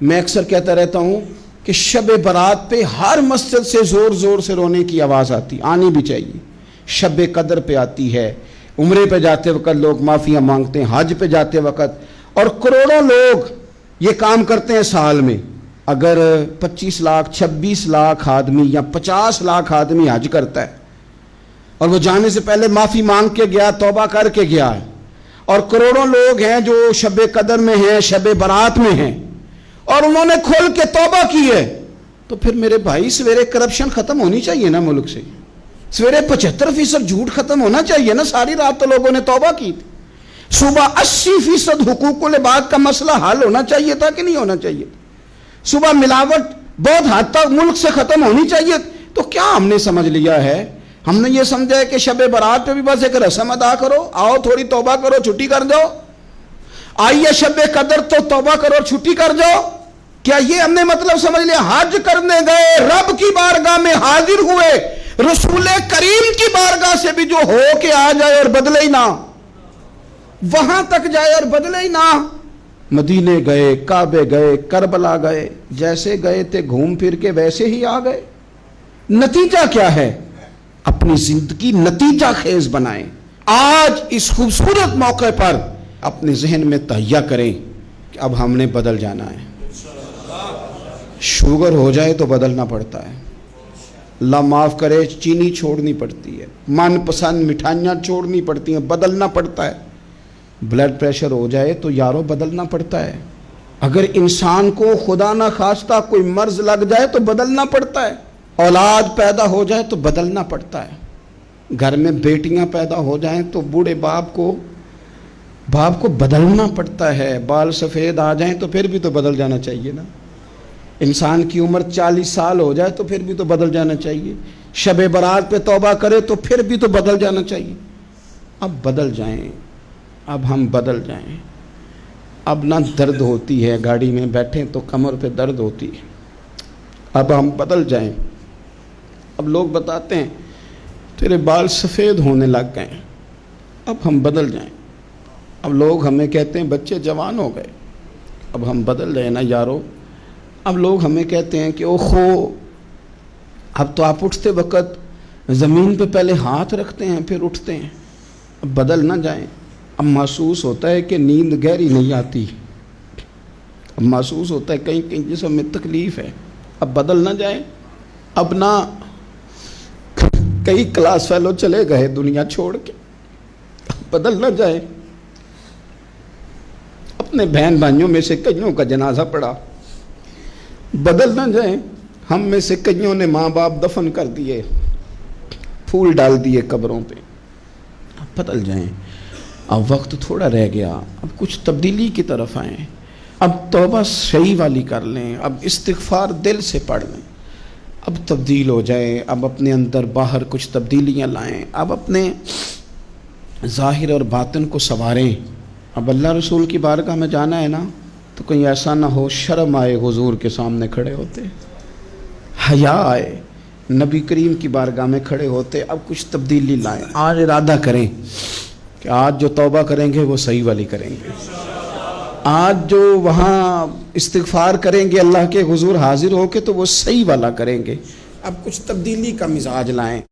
میں اکثر کہتا رہتا ہوں کہ شب برات پہ ہر مسجد سے زور زور سے رونے کی آواز آنی بھی چاہیے۔ شب قدر پہ آتی ہے، عمرے پہ جاتے وقت لوگ معافیاں مانگتے ہیں، حج پہ جاتے وقت، اور کروڑوں لوگ یہ کام کرتے ہیں سال میں۔ اگر 25 لاکھ 26 لاکھ آدمی یا 50 لاکھ آدمی حج کرتا ہے اور وہ جانے سے پہلے معافی مانگ کے گیا، توبہ کر کے گیا ہے، اور کروڑوں لوگ ہیں جو شب قدر میں ہیں، شب برات میں ہیں، اور انہوں نے کھل کے توبہ کی ہے، تو پھر میرے بھائی سویرے کرپشن ختم ہونی چاہیے نا ملک سے، سویرے 75% جھوٹ ختم ہونا چاہیے نا۔ ساری رات تو لوگوں نے توبہ کی تھی، صبح 80% حقوق العباد کا مسئلہ حل ہونا چاہیے تھا کہ نہیں ہونا چاہیے؟ صبح ملاوٹ بہت حد تک ملک سے ختم ہونی چاہیے۔ تو کیا ہم نے سمجھ لیا ہے؟ ہم نے یہ سمجھا ہے کہ شب برات پہ بھی بس ایک رسم ادا کرو، آؤ تھوڑی توبہ کرو، چھٹی کر جاؤ، آئیے شب قدر تو توبہ کرو، چھٹی کر جاؤ۔ کیا یہ ہم نے مطلب سمجھ لیا؟ حج کرنے گئے، رب کی بارگاہ میں حاضر ہوئے، رسول کریم کی بارگاہ سے بھی جو ہو کے آ جائے اور بدلے ہی نہ، وہاں تک جائے اور بدلے ہی نہ۔ مدینے گئے، کعبے گئے، کربلا گئے، جیسے گئے تھے گھوم پھر کے ویسے ہی آ گئے۔ نتیجہ کیا ہے؟ اپنی زندگی نتیجہ خیز بنائیں۔ آج اس خوبصورت موقع پر اپنے ذہن میں تہیہ کریں کہ اب ہم نے بدل جانا ہے۔ شوگر ہو جائے تو بدلنا پڑتا ہے، اللہ معاف کرے، چینی چھوڑنی پڑتی ہے، من پسند مٹھائیاں چھوڑنی پڑتی ہیں، بدلنا پڑتا ہے۔ بلڈ پریشر ہو جائے تو یارو بدلنا پڑتا ہے۔ اگر انسان کو خدا نہ خواستہ کوئی مرض لگ جائے تو بدلنا پڑتا ہے۔ اولاد پیدا ہو جائے تو بدلنا پڑتا ہے۔ گھر میں بیٹیاں پیدا ہو جائیں تو بوڑھے باپ کو بدلنا پڑتا ہے۔ بال سفید آ جائیں تو پھر بھی تو بدل جانا چاہیے نا۔ انسان کی عمر 40 سال ہو جائے تو پھر بھی تو بدل جانا چاہیے۔ شب برات پہ توبہ کرے تو پھر بھی تو بدل جانا چاہیے۔ اب بدل جائیں، اب ہم بدل جائیں۔ اب نہ درد ہوتی ہے، گاڑی میں بیٹھیں تو کمر پہ درد ہوتی ہے، اب ہم بدل جائیں۔ اب لوگ بتاتے ہیں تیرے بال سفید ہونے لگ گئے، اب ہم بدل جائیں۔ اب لوگ ہمیں کہتے ہیں بچے جوان ہو گئے، اب ہم بدل جائیں نا یارو۔ اب لوگ ہمیں کہتے ہیں کہ اوہو، اب تو آپ اٹھتے وقت زمین پہ پہلے ہاتھ رکھتے ہیں پھر اٹھتے ہیں، اب بدل نہ جائیں۔ اب محسوس ہوتا ہے کہ نیند گہری نہیں آتی، اب محسوس ہوتا ہے کہیں کہیں جسم میں تکلیف ہے، اب بدل نہ جائیں۔ اب نہ کئی کلاس فیلو چلے گئے دنیا چھوڑ کے، اب بدل نہ جائیں۔ اپنے بہن بھائیوں میں سے کئیوں کا جنازہ پڑا، بدل نہ جائیں۔ ہم میں سے کئیوں نے ماں باپ دفن کر دیے، پھول ڈال دیے قبروں پہ، اب بدل جائیں۔ اب وقت تھوڑا رہ گیا، اب کچھ تبدیلی کی طرف آئیں، اب توبہ صحیح والی کر لیں، اب استغفار دل سے پڑھ لیں، اب تبدیل ہو جائیں، اب اپنے اندر باہر کچھ تبدیلیاں لائیں، اب اپنے ظاہر اور باطن کو سنواریں۔ اب اللہ رسول کی بارگاہ میں جانا ہے نا، تو کہیں ایسا نہ ہو شرم آئے حضور کے سامنے کھڑے ہوتے، حیا آئے نبی کریم کی بارگاہ میں کھڑے ہوتے۔ اب کچھ تبدیلی لائیں، آج ارادہ کریں کہ آج جو توبہ کریں گے وہ صحیح والی کریں گے، آج جو وہاں استغفار کریں گے اللہ کے حضور حاضر ہو کے تو وہ صحیح والا کریں گے۔ اب کچھ تبدیلی کا مزاج لائیں۔